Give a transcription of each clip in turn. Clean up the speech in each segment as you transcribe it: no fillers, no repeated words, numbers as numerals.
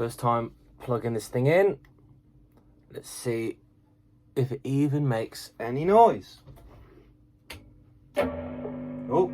First time plugging this thing in. Let's see if it even makes any noise. Oh.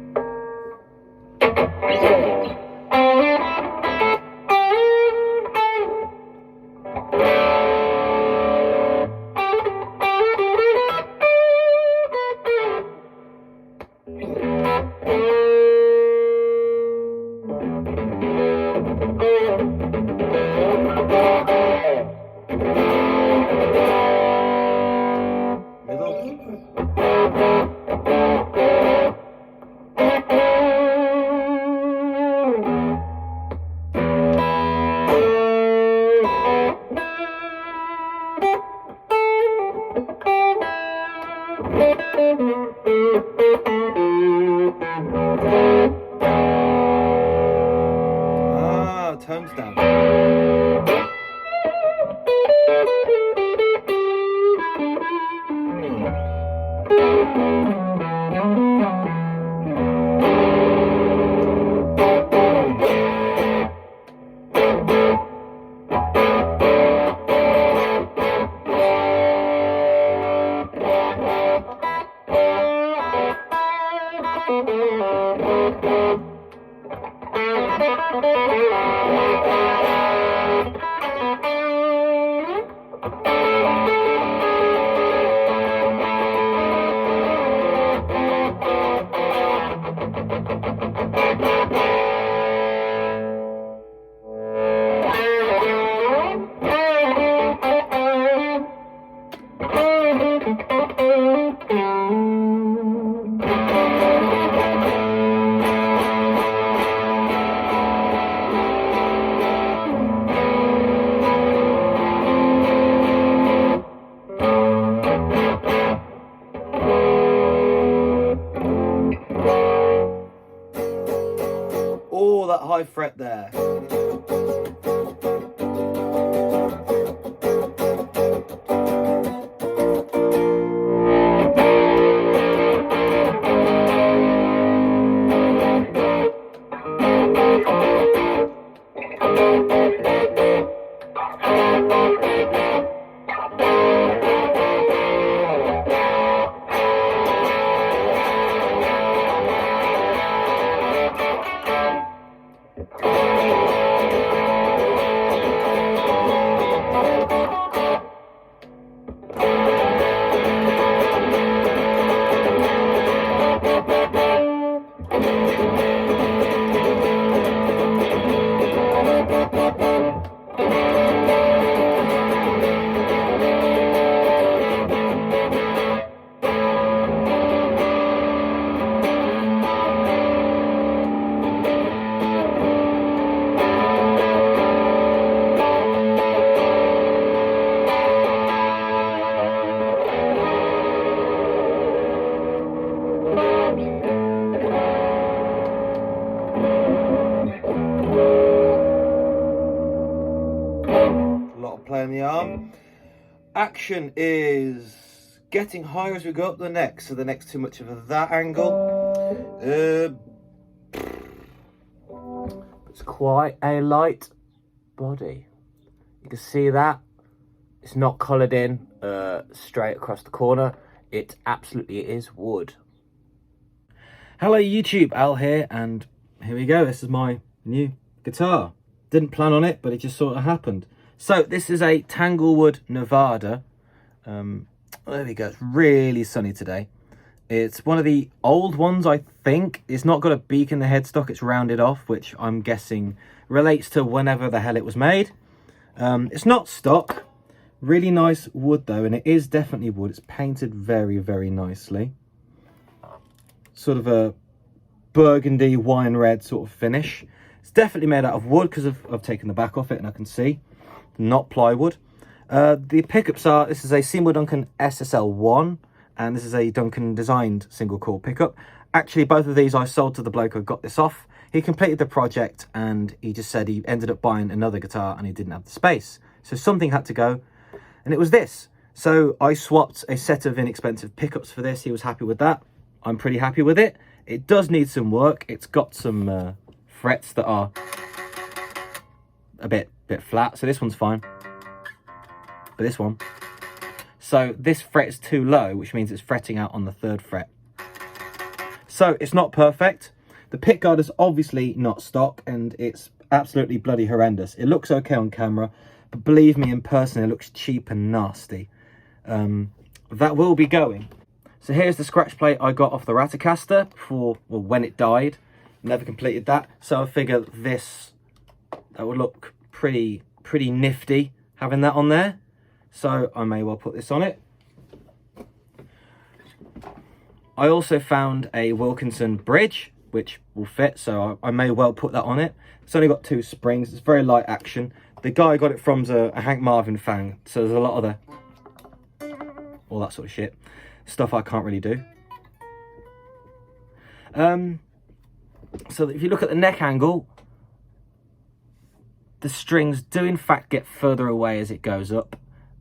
Tones down. Oh, that high fret there. Playing the arm. Action is getting higher as we go up the neck, so the neck's too much of that angle. It's quite a light body. You can see that it's not coloured in straight across the corner. It absolutely is wood. Hello YouTube, Al here, and here we go. This is my new guitar. Didn't plan on it, but it just sort of happened. So this is a Tanglewood Nevada. There we go. It's really sunny today. It's one of the old ones, I think. It's not got a beak in the headstock. It's rounded off, which I'm guessing relates to whenever the hell it was made. It's not stock. Really nice wood though, and it is definitely wood. It's painted very, very nicely. Sort of a burgundy wine red sort of finish. It's definitely made out of wood because I've taken the back off it and I can see. Not plywood. The pickups are, this is a Seymour Duncan SSL1 and this is a Duncan designed single coil pickup. Actually, both of these I sold to the bloke who got this off. He completed the project and he just said he ended up buying another guitar and he didn't have the space. So something had to go and it was this. So I swapped a set of inexpensive pickups for this. He was happy with that. I'm pretty happy with it. It does need some work. It's got some frets that are a bit flat, so this one's fine. But this one, so this fret is too low, which means it's fretting out on the 3rd fret. So it's not perfect. The pickguard is obviously not stock, and it's absolutely bloody horrendous. It looks okay on camera, but believe me, in person it looks cheap and nasty. That will be going. So here's the scratch plate I got off the Ratacaster before, well, when it died. Never completed that, so I figure that would look pretty nifty having that on there. So I may well put this on it. I also found a Wilkinson bridge, which will fit, so I may well put that on it. It's only got 2 springs. It's very light action. The guy I got it from's a Hank Marvin fan, so there's a lot of all that sort of shit. Stuff I can't really do. So if you look at the neck angle, the strings do in fact get further away as it goes up,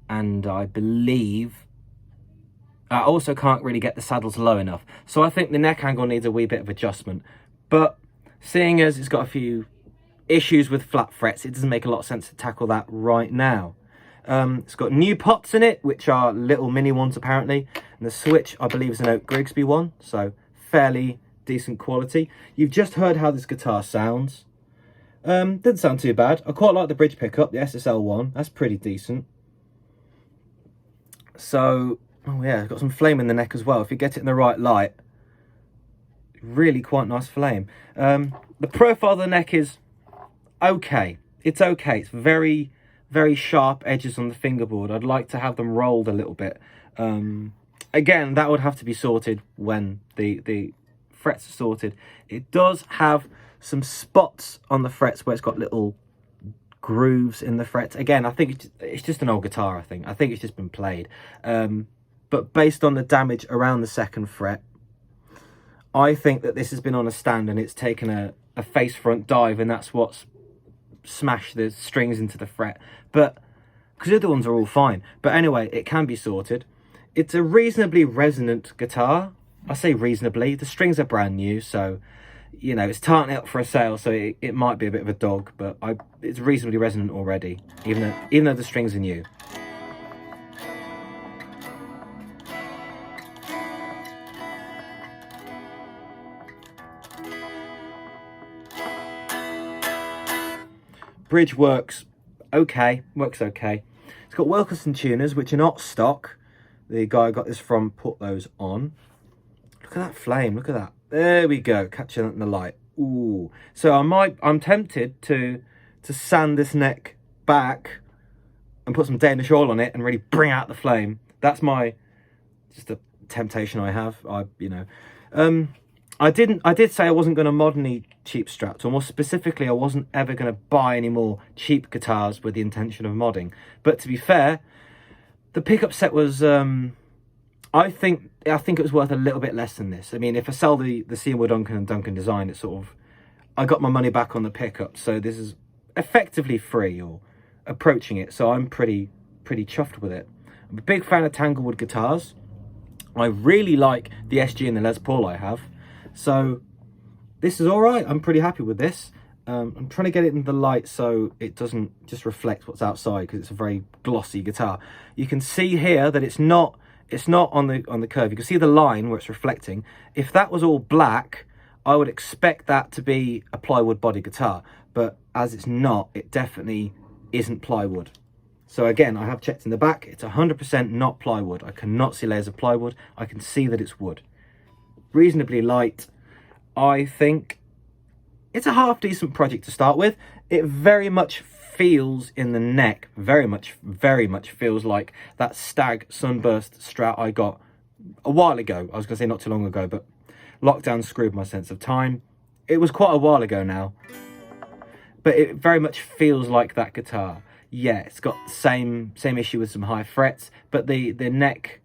and I believe I also can't really get the saddles low enough, so I think the neck angle needs a wee bit of adjustment. But seeing as it's got a few issues with flat frets, it doesn't make a lot of sense to tackle that right now. It's got new pots in it, which are little mini ones apparently, and the switch I believe is an Oak Grigsby one, so fairly decent quality. You've just heard how this guitar sounds. Didn't sound too bad. I quite like the bridge pickup, the SSL one. That's pretty decent. So, oh yeah, it's got some flame in the neck as well. If you get it in the right light, really quite nice flame. The profile of the neck is okay. It's okay. It's very sharp edges on the fingerboard. I'd like to have them rolled a little bit. Again, that would have to be sorted when the frets are sorted. It does have some spots on the frets where it's got little grooves in the frets. Again, I think it's just an old guitar. I think it's just been played. But based on the damage around the 2nd fret, I think that this has been on a stand and it's taken a face front dive, and that's what's smashed the strings into the fret. But because the other ones are all fine. But anyway, it can be sorted. It's a reasonably resonant guitar. I say reasonably. The strings are brand new, so you know it's tarting up for a sale, so it might be a bit of a dog, but it's reasonably resonant already, even though the strings are new. Bridge works okay. It's got Wilkinson tuners, which are not stock. The guy I got this from put those on. Look at that flame, look at that. There we go, catching it in the light. Ooh. So I'm tempted to sand this neck back and put some Danish oil on it and really bring out the flame. That's just a temptation I have. I did say I wasn't going to mod any cheap Strats, or more specifically, I wasn't ever going to buy any more cheap guitars with the intention of modding. But to be fair, the pickup set was, I think it was worth a little bit less than this. I mean, if I sell the Seymour Duncan and Duncan design, it's sort of, I got my money back on the pickup, so this is effectively free, or approaching it, so I'm pretty chuffed with it. I'm a big fan of Tanglewood guitars. I really like the SG and the Les Paul I have. So this is all right. I'm pretty happy with this. I'm trying to get it in the light so it doesn't just reflect what's outside, because it's a very glossy guitar. You can see here that it's not on the curve. You can see the line where it's reflecting. If that was all black, I would expect that to be a plywood body guitar, but as it's not, it definitely isn't plywood. So again, I have checked in the back. It's 100% not plywood. I cannot see layers of plywood. I can see that it's wood. Reasonably light. I think it's a half decent project to start with. It very much feels in the neck, very much feels like that Stag Sunburst Strat I got a while ago. I was going to say not too long ago, but lockdown screwed my sense of time. It was quite a while ago now, but it very much feels like that guitar. Yeah, it's got the same issue with some high frets, but the neck,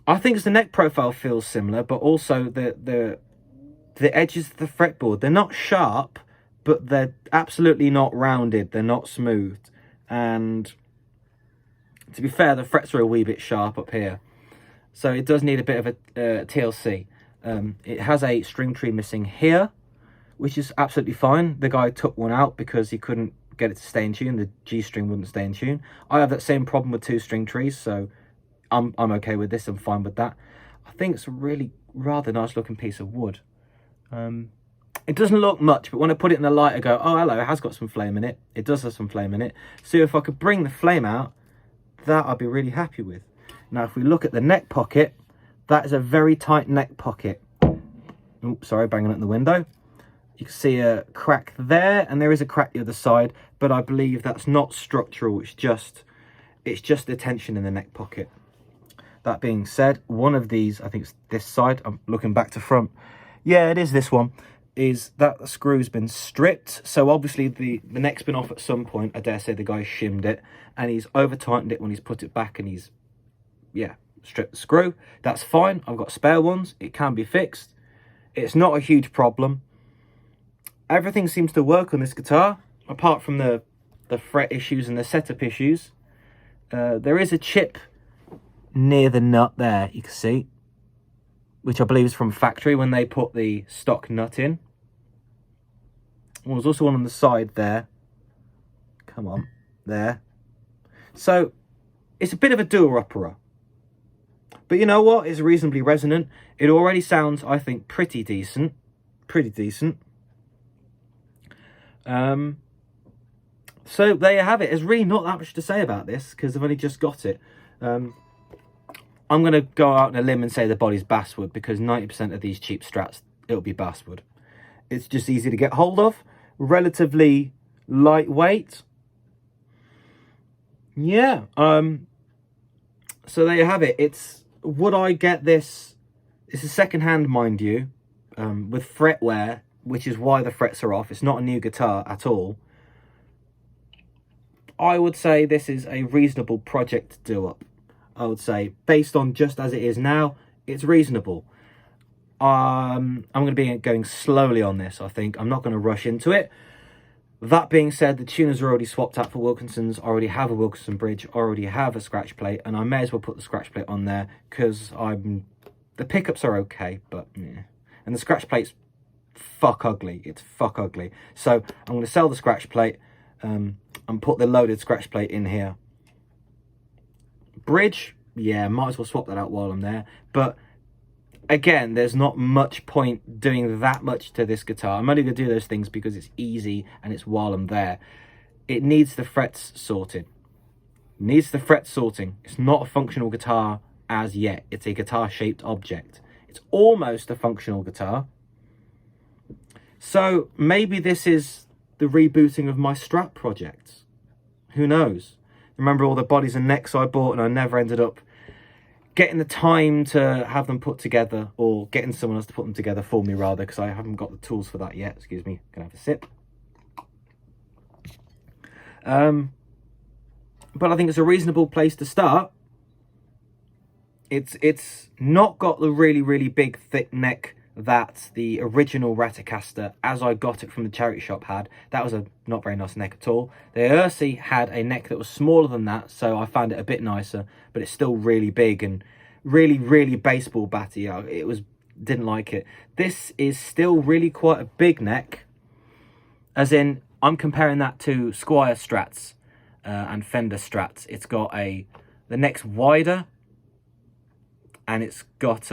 I think the neck profile feels similar, but also the edges of the fretboard, they're not sharp, but they're absolutely not rounded. They're not smooth. And to be fair, the frets are a wee bit sharp up here. So it does need a bit of a TLC. It has a string tree missing here. which is absolutely fine. The guy took one out because he couldn't get it to stay in tune. The G string wouldn't stay in tune. I have that same problem with 2-string trees, so I'm okay with this. I'm fine with that. I think it's a really rather nice looking piece of wood. It doesn't look much, but when I put it in the light, I go, oh, hello, it has got some flame in it. It does have some flame in it. So if I could bring the flame out, that I'd be really happy with. Now, if we look at the neck pocket, that is a very tight neck pocket. Oops, sorry, banging it in the window. You can see a crack there, and there is a crack the other side, but I believe that's not structural. It's just the tension in the neck pocket. That being said, one of these, I think it's this side, I'm looking back to front. Yeah, it is this one. Is that the screw's been stripped. So obviously the neck's been off at some point. I dare say the guy shimmed it, and he's over tightened it when he's put it back, and he's, yeah, stripped the screw. That's fine. I've got spare ones. It can be fixed. It's not a huge problem. Everything seems to work on this guitar, apart from the fret issues and the setup issues. There is a chip near the nut there, you can see, which I believe is from factory when they put the stock nut in. Well, there's also one on the side there. Come on, there. So it's a bit of a doer-upperer. But you know what? It's reasonably resonant. It already sounds, I think, pretty decent. Pretty decent. So there you have it. There's really not that much to say about this because I've only just got it. I'm going to go out on a limb and say the body's basswood, because 90% of these cheap Strats, it'll be basswood. It's just easy to get hold of, relatively lightweight. Yeah. So there you have it. Would I get this? It's a second hand, mind you, with fret wear, which is why the frets are off. It's not a new guitar at all. I would say this is a reasonable project to do up. I would say, based on just as it is now, it's reasonable. I'm going to be going slowly on this, I think. I'm not going to rush into it. That being said, the tuners are already swapped out for Wilkinsons. I already have a Wilkinson bridge. I already have a scratch plate, and I may as well put the scratch plate on there because the pickups are okay, but yeah. And the scratch plate's fuck ugly. It's fuck ugly. So I'm going to sell the scratch plate and put the loaded scratch plate in here. Bridge, yeah, might as well swap that out while I'm there. But again, there's not much point doing that much to this guitar. I'm only going to do those things because it's easy and it's while I'm there. It needs the frets sorted. It needs the fret sorting. It's not a functional guitar as yet. It's a guitar-shaped object. It's almost a functional guitar. So maybe this is the rebooting of my Strat projects. Who knows? Remember all the bodies and necks I bought and I never ended up getting the time to have them put together, or getting someone else to put them together for me rather, because I haven't got the tools for that yet. Excuse me, gonna have a sip. But I think it's a reasonable place to start. It's not got the really big thick neck that the original Ratocaster, as I got it from the charity shop, had. That was a not very nice neck at all. The Ursi had a neck that was smaller than that, so I found it a bit nicer, but it's still really big and really baseball batty. Didn't like it. This is still really quite a big neck, as in I'm comparing that to Squier Strats and Fender Strats. It's got the neck's wider, and it's got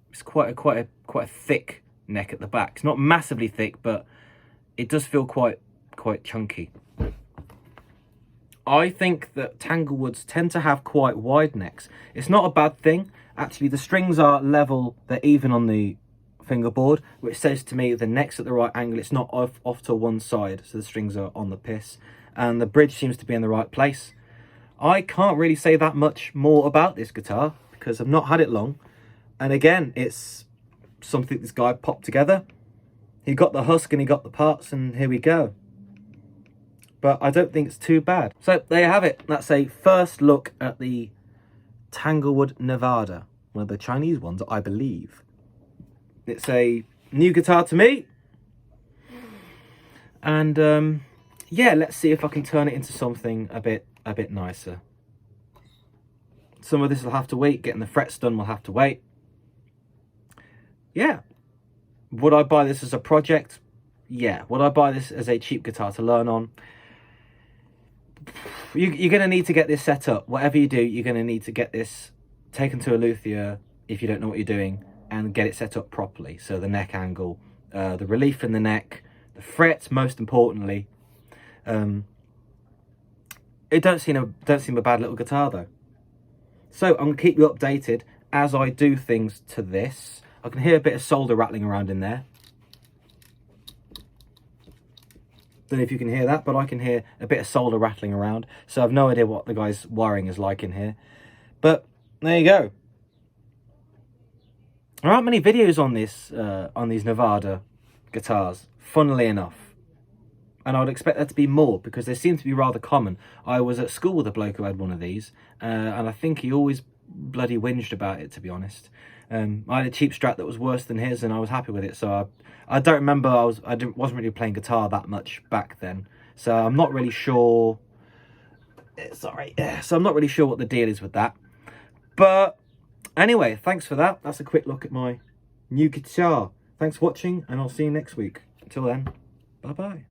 it's quite a thick neck at the back. It's not massively thick, but it does feel quite chunky. I think that Tanglewoods tend to have quite wide necks. It's not a bad thing. Actually, the strings are level. They're even on the fingerboard, which says to me the neck's at the right angle. It's not off to one side, so the strings are on the piss. And the bridge seems to be in the right place. I can't really say that much more about this guitar because I've not had it long. And again, it's something this guy popped together. He got the husk and he got the parts, and here we go. But I don't think it's too bad. So there you have it. That's a first look at the Tanglewood Nevada. One of the Chinese ones, I believe. It's a new guitar to me. And yeah, let's see if I can turn it into something a bit nicer. Some of this will have to wait. Getting the frets done will have to wait. Yeah. Would I buy this as a project? yeah, would I buy this as a cheap guitar to learn on? You're going to need to get this set up. Whatever you do, you're going to need to get this taken to a luthier if you don't know what you're doing, and get it set up properly. So the neck angle, the relief in the neck, the frets, most importantly. It don't seem a bad little guitar though. So I'm going to keep you updated as I do things to this. I can hear a bit of solder rattling around in there. Don't know if you can hear that, but I can hear a bit of solder rattling around. So I've no idea what the guy's wiring is like in here. But there you go. There aren't many videos on this, on these Nevada guitars, funnily enough. And I would expect there to be more, because they seem to be rather common. I was at school with a bloke who had one of these, and I think he always bloody whinged about it, to be honest. I had a cheap Strat that was worse than his, and I was happy with it. So I don't remember, I wasn't really playing guitar that much back then. So I'm not really sure. Sorry. So I'm not really sure what the deal is with that. But anyway, thanks for that. That's a quick look at my new guitar. Thanks for watching, and I'll see you next week. Until then, bye-bye.